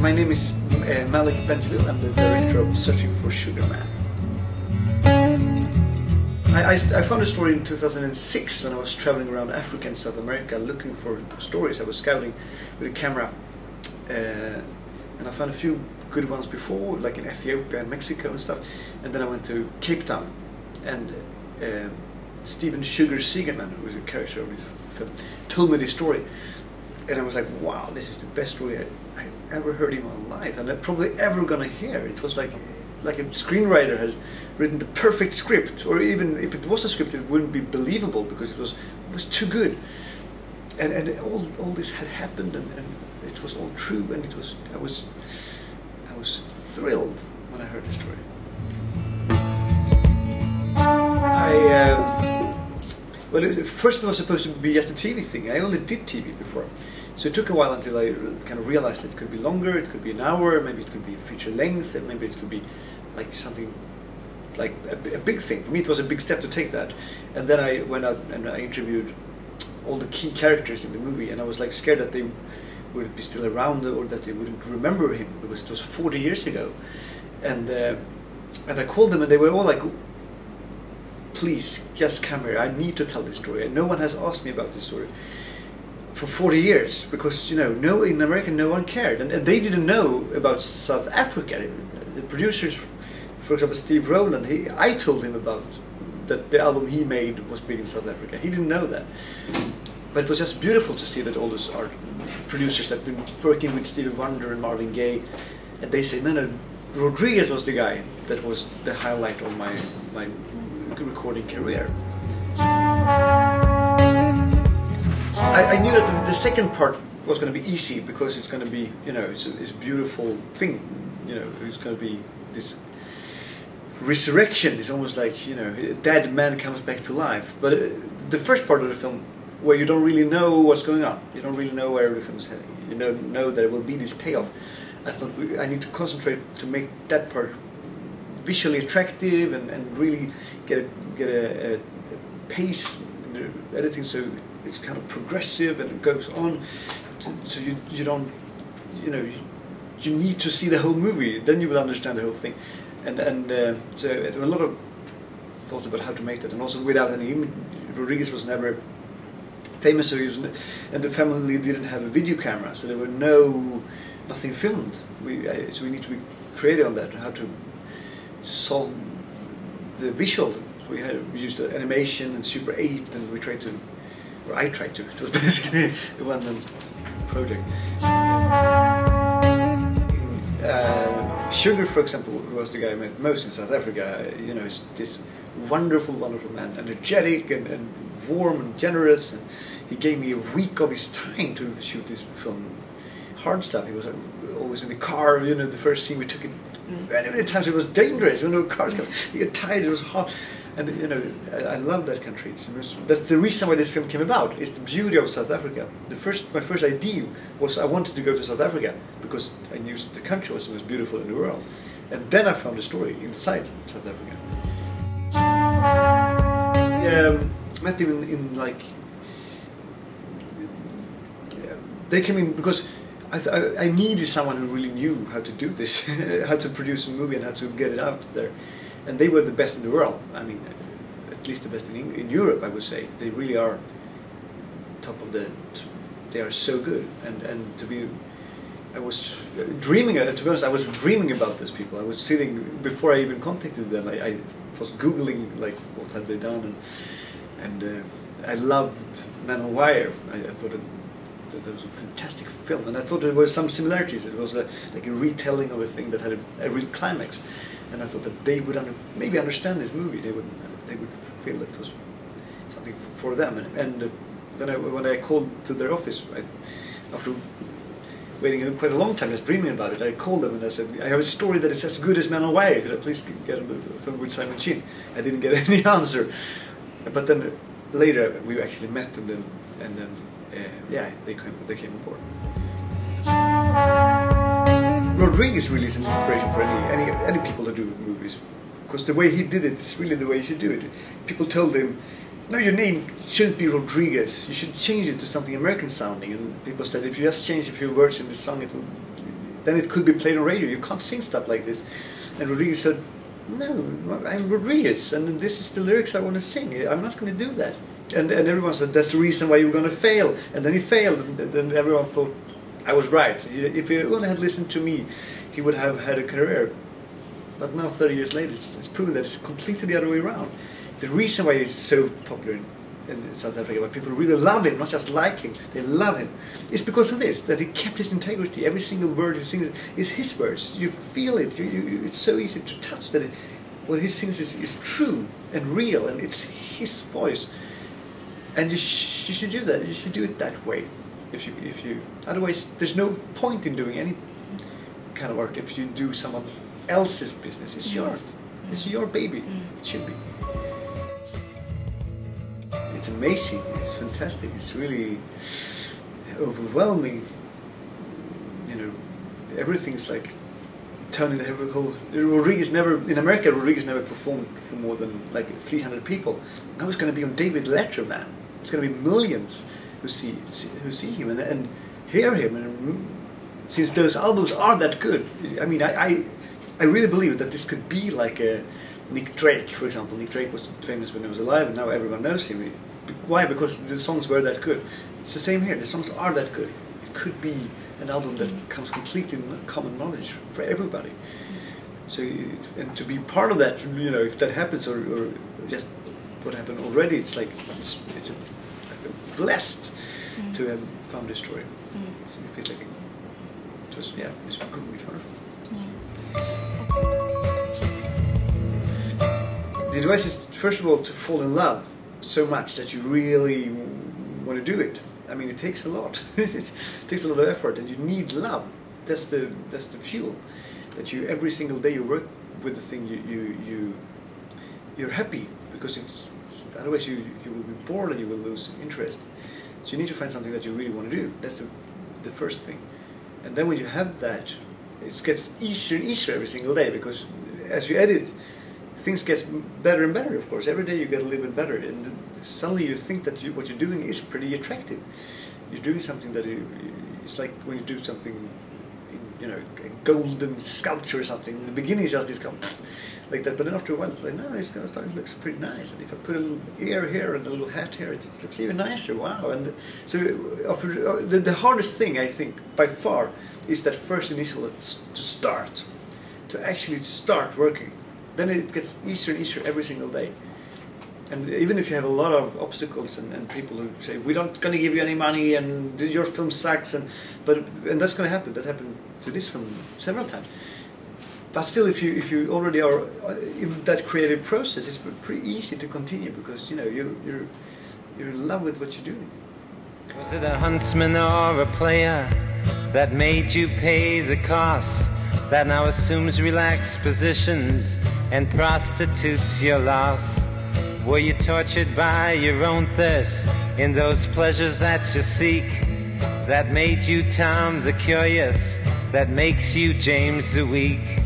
My name is Malik Bentley. I'm the director of Searching for Sugar Man. I found a story in 2006 when I was traveling around Africa and South America looking for stories. I was scouting with a camera and I found a few good ones before, like in Ethiopia and Mexico and stuff. And then I went to Cape Town, and Steven Sugar Seegerman, who was a character of this film, told me this story. And I was like, wow, this is the best story I ever heard in my life, and I'm probably ever gonna hear. It was like a screenwriter had written the perfect script, or even if it was a script, it wouldn't be believable because it was too good. And all this had happened, and it was all true, and I was thrilled when I heard the story. Well, first it was supposed to be just a TV thing. I only did TV before. So it took a while until I kind of realized it could be longer, it could be an hour, maybe it could be feature length, and maybe it could be like something, like a big thing. For me it was a big step to take that. And then I went out and I interviewed all the key characters in the movie, and I was like scared that they would be still around or that they wouldn't remember him because it was 40 years ago. And I called them and they were all like, please, just come here, I need to tell this story. And no one has asked me about this story for 40 years because, you know, in America no one cared. And they didn't know about South Africa. The producers, for example, Steve Rowland, I told him about that the album he made was big in South Africa. He didn't know that. But it was just beautiful to see that all those art producers that have been working with Stevie Wonder and Marvin Gaye, and they say, no, Rodriguez was the guy that was the highlight of my recording career. I knew that the second part was going to be easy because it's going to be, you know, it's a beautiful thing, you know, it's going to be this resurrection. It's almost like, you know, a dead man comes back to life. But the first part of the film, where you don't really know what's going on, you don't really know where everything is heading, you don't know that there will be this payoff. I thought I need to concentrate to make that part visually attractive and really get a pace in the editing, so it's kind of progressive and it goes on. So you don't, you know, you need to see the whole movie, then you will understand the whole thing. And so there were a lot of thoughts about how to make that, and also without any image. Rodriguez was never famous, so and the family didn't have a video camera, so there were nothing filmed. So we need to be creative on that, how to solve the visuals. We used animation and Super 8, and we tried to, or I tried to. It was basically a one-man project. Sugar, for example, who was the guy I met most in South Africa, you know, is this wonderful, wonderful man, energetic and warm and generous, and he gave me a week of his time to shoot this film. Hard stuff. He was always in the car, you know, the first scene we took it, many times it was dangerous, when the cars come, you get tired, it was hot, and you know, I love that country. That's the reason why this film came about, is the beauty of South Africa. My first idea was I wanted to go to South Africa because I knew the country was the most beautiful in the world, and then I found the story inside South Africa. Met them in like, they came in because I needed someone who really knew how to do this, how to produce a movie and how to get it out there. And they were the best in the world. I mean, at least the best in Europe, I would say. They really are top of they are so good. And to be, I was dreaming, to be honest, I was dreaming about those people. I was sitting, before I even contacted them, I was Googling like what had they done, and I loved Man on Wire. I thought that was a fantastic film, and I thought there were some similarities. It was like a retelling of a thing that had a real climax, and I thought that they would maybe understand this movie. They would feel that it was something for them. And then when I called to their office, after waiting quite a long time, just dreaming about it, I called them and I said, I have a story that is as good as Man on Wire. Could I please get a film with Simon Sheen? I didn't get any answer, but then later we actually met, and then. Yeah, they came aboard. Rodriguez really is an inspiration for any people that do movies, because the way he did it is really the way you should do it. People told him, no, your name shouldn't be Rodriguez, you should change it to something American sounding, and people said if you just change a few words in the song, then it could be played on radio. You can't sing stuff like this. And Rodriguez said, no, I'm Rodriguez, and this is the lyrics I want to sing. I'm not going to do that. And everyone said, that's the reason why you're going to fail. And then he failed, and then everyone thought I was right. If he only had listened to me, he would have had a career. But now, 30 years later, it's proven that it's completely the other way around. The reason why he's so popular in South Africa, why people really love him, not just like him, they love him, is because of this, that he kept his integrity. Every single word he sings is his words. You feel it. It's so easy to touch that what he sings is true and real, and it's his voice. And you should do that. You should do it that way. If you otherwise, there's no point in doing any kind of art if you do someone else's business. It's your art. It's your baby. It should be. It's amazing. It's fantastic. It's really overwhelming. You know, everything's like turning the whole. Rodriguez never in America. Rodriguez never performed for more than like 300 people. Now it's going to be on David Letterman. It's going to be millions who see him and hear him. And since those albums are that good, I mean, I really believe that this could be like a Nick Drake, for example. Nick Drake was famous when he was alive, and now everyone knows him. Why? Because the songs were that good. It's the same here. The songs are that good. It could be an album that comes completely common knowledge for everybody. So, and to be part of that, you know, if that happens, or just what happened already, it's like I feel blessed to have found this story. It feels like it's wonderful. The advice is, first of all, to fall in love so much that you really want to do it. I mean, it takes a lot. It takes a lot of effort, and you need love. That's the fuel. That you every single day you work with the thing, you're happy, because it's otherwise you will be bored and you will lose interest. So you need to find something that you really want to do. That's the first thing. And then when you have that, it gets easier and easier every single day, because as you edit, things get better and better, of course. Every day you get a little bit better, and suddenly you think that what you're doing is pretty attractive. You're doing something that it's like when you do something, you know, a golden sculpture or something. In the beginning, it's just this kind of like that, but then after a while, it's like, no, it's going to start to look pretty nice. And if I put a little ear here and a little hat here, it looks even nicer. Wow! And so, the hardest thing, I think, by far, is that first initial to actually start working. Then it gets easier and easier every single day. And even if you have a lot of obstacles and people who say, we're not going to give you any money and your film sucks, and that's going to happen. That happened to this film several times. But still, if you already are in that creative process, it's pretty easy to continue, because you know you're in love with what you're doing. Was it a huntsman or a player that made you pay the cost, that now assumes relaxed positions and prostitutes your loss? Were you tortured by your own thirst in those pleasures that you seek, that made you Tom the Curious, that makes you James the Weak?